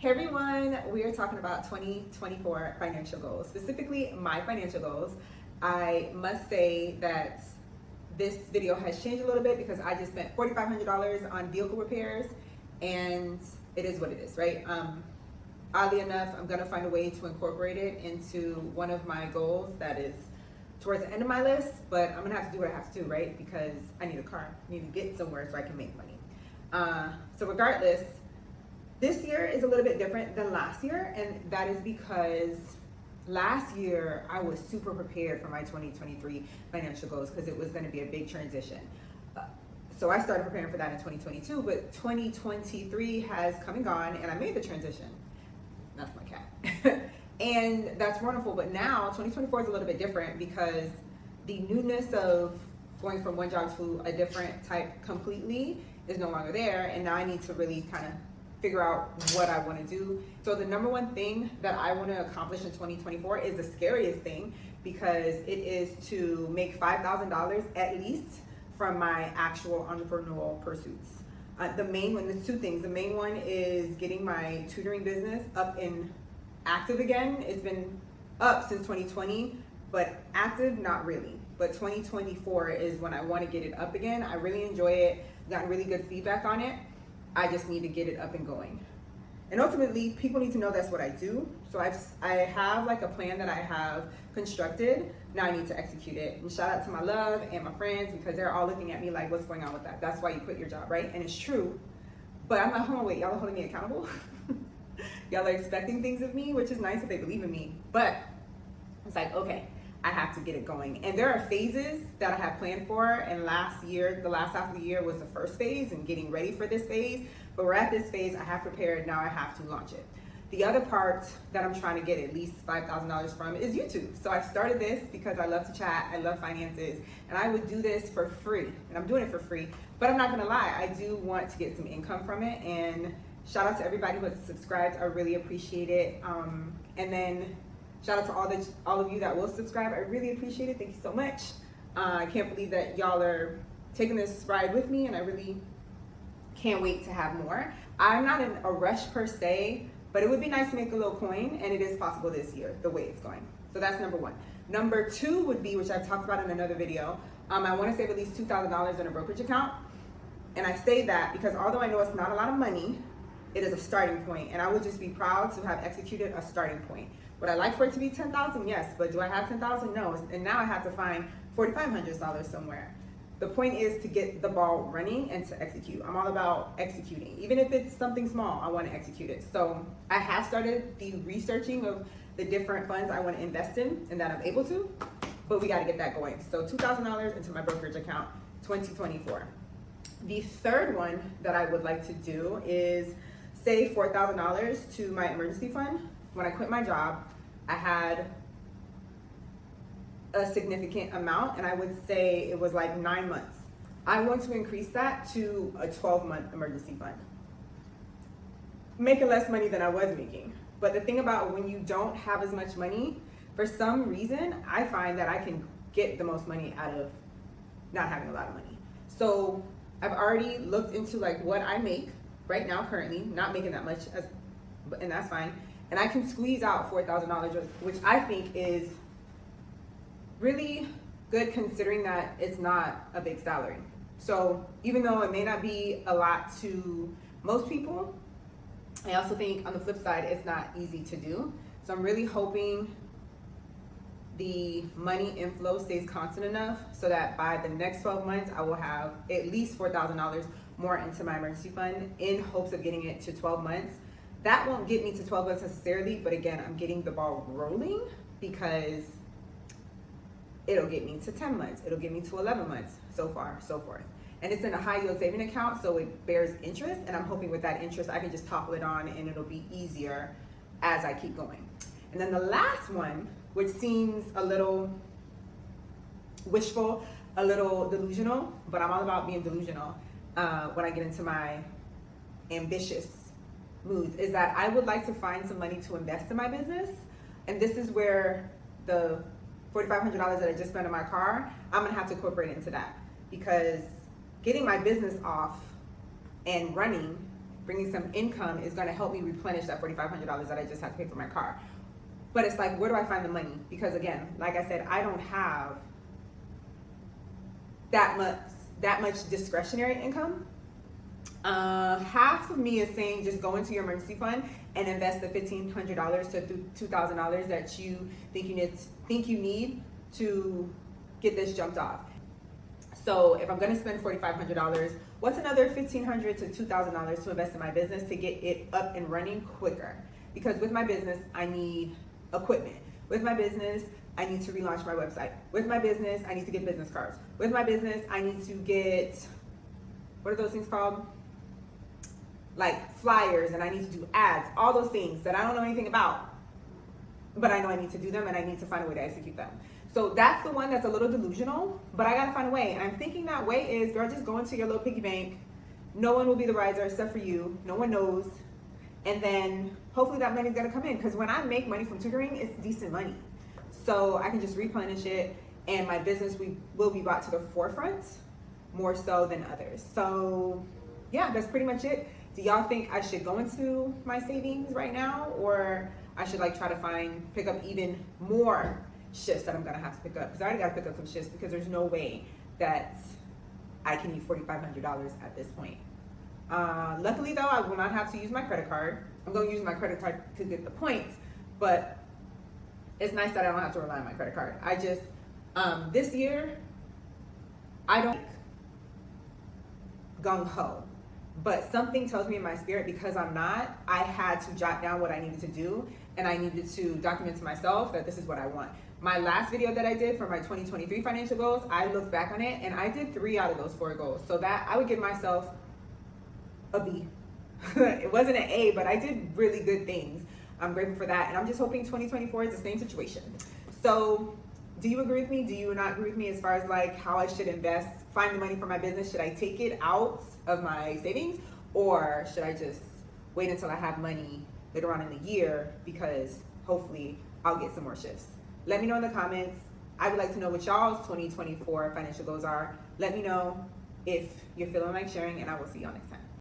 Hey everyone, we are talking about 2024 financial goals, specifically my financial goals. I must say that this video has changed a little bit because I just spent $4,500 on vehicle repairs, and it is what it is, right? Oddly enough, I'm gonna find a way to incorporate it into one of my goals that is towards the end of my list, but I'm gonna have to do what I have to do, right? Because I need a car, I need to get somewhere so I can make money. So regardless, this year is a little bit different than last year, and that is because last year I was super prepared for my 2023 financial goals because it was going to be a big transition. So I started preparing for that in 2022, but 2023 has come and gone, and I made the transition. That's my cat. And that's wonderful, but now 2024 is a little bit different because the newness of going from one job to a different type completely is no longer there, and now I need to really kind of figure out what I want to do. So the number one thing that I want to accomplish in 2024 is the scariest thing, because it is to make $5,000 at least from my actual entrepreneurial pursuits. The main one, there's two things. The main one is getting my tutoring business up and active again. It's been up since 2020, but active, not really. But 2024 is when I want to get it up again. I really enjoy it, gotten really good feedback on it. I just need to get it up and going. And ultimately, people need to know that's what I do. So I have like a plan that I have constructed. Now I need to execute it. And shout out to my love and my friends, because they're all looking at me like, what's going on with that? That's why you quit your job, right? And it's true. But I'm like, hold on, wait, y'all are holding me accountable? Y'all are expecting things of me, which is nice if they believe in me. But it's like, okay, I have to get it going. And there are phases that I have planned for, and last year, the last half of the year was the first phase and getting ready for this phase, but we're at this phase, I have prepared, now I have to launch it. The other part that I'm trying to get at least $5,000 from is YouTube. So I started this because I love to chat, I love finances, and I would do this for free, and I'm doing it for free, but I'm not gonna lie, I do want to get some income from it, and shout out to everybody who has subscribed, I really appreciate it. And then shout out to all of you that will subscribe. I really appreciate it. Thank you so much. I can't believe that y'all are taking this ride with me, and I really can't wait to have more. I'm not in a rush per se, but it would be nice to make a little coin, and it is possible this year, the way it's going. So that's number one. Number two would be, which I've talked about in another video, I want to save at least $2,000 in a brokerage account. And I say that because although I know it's not a lot of money, it is a starting point, and I would just be proud to have executed a starting point. Would I like for it to be $10,000? Yes, but do I have $10,000? No, and now I have to find $4,500 somewhere. The point is to get the ball running and to execute. I'm all about executing. Even if it's something small, I want to execute it. So I have started the researching of the different funds I want to invest in and that I'm able to, but we got to get that going. So $2,000 into my brokerage account, 2024. The third one that I would like to do is save $4,000 to my emergency fund. When I quit my job, I had a significant amount, and I would say it was like 9 months. I want to increase that to a 12-month emergency fund. Making less money than I was making. But the thing about when you don't have as much money, for some reason, I find that I can get the most money out of not having a lot of money. So I've already looked into like what I make right now currently, not making that much, and that's fine. And I can squeeze out $4,000, which I think is really good considering that it's not a big salary. So even though it may not be a lot to most people, I also think on the flip side, it's not easy to do. So I'm really hoping the money inflow stays constant enough so that by the next 12 months, I will have at least $4,000 more into my emergency fund in hopes of getting it to 12 months. That won't get me to 12 months necessarily, but again, I'm getting the ball rolling because it'll get me to 10 months, it'll get me to 11 months, so far, so forth. And it's in a high yield saving account, so it bears interest, and I'm hoping with that interest, I can just topple it on and it'll be easier as I keep going. And then the last one, which seems a little wishful, a little delusional, but I'm all about being delusional when I get into my ambitious moods, is that I would like to find some money to invest in my business. And this is where the $4,500 that I just spent on my car, I'm gonna have to incorporate it into that, because getting my business off and running bringing some income is going to help me replenish that $4,500 that I just had to pay for my car. But it's like, where do I find the money? Because again, like I said, I don't have that much discretionary income. Half of me is saying just go into your emergency fund and invest the $1,500 to $2,000 that you think you need to get this jumped off. So if I'm going to spend $4,500, what's another $1,500 to $2,000 to invest in my business to get it up and running quicker? Because with my business, I need equipment. With my business, I need to relaunch my website. With my business, I need to get business cards. With my business, I need to get, what are those things called? Like flyers, and I need to do ads, all those things that I don't know anything about, but I know I need to do them and I need to find a way to execute them. So that's the one that's a little delusional, but I gotta find a way. And I'm thinking that way is, girl, just go into your little piggy bank. No one will be the riser except for you. No one knows. And then hopefully that money's gonna come in, because when I make money from tutoring, it's decent money. So I can just replenish it, and my business will be brought to the forefront more so than others. So yeah, that's pretty much it. Do y'all think I should go into my savings right now, or I should like try to pick up even more shifts that I'm gonna have to pick up? Because I already gotta pick up some shifts, because there's no way that I can use $4,500 at this point. Luckily though, I will not have to use my credit card. I'm gonna use my credit card to get the points, but it's nice that I don't have to rely on my credit card. I just, this year, I don't gung-ho, but something tells me in my spirit, because I'm not, I had to jot down what I needed to do, and I needed to document to myself that this is what I want. My last video that I did for my 2023 financial goals, I looked back on it and I did 3 out of those 4 goals. So that I would give myself a B. It wasn't an A, but I did really good things. I'm grateful for that. And I'm just hoping 2024 is the same situation. So do you agree with me? Do you not agree with me as far as like how I should invest, find the money for my business? Should I take it out of my savings, or should I just wait until I have money later on in the year, because hopefully I'll get some more shifts? Let me know in the comments. I would like to know what y'all's 2024 financial goals are. Let me know if you're feeling like sharing, and I will see y'all next time.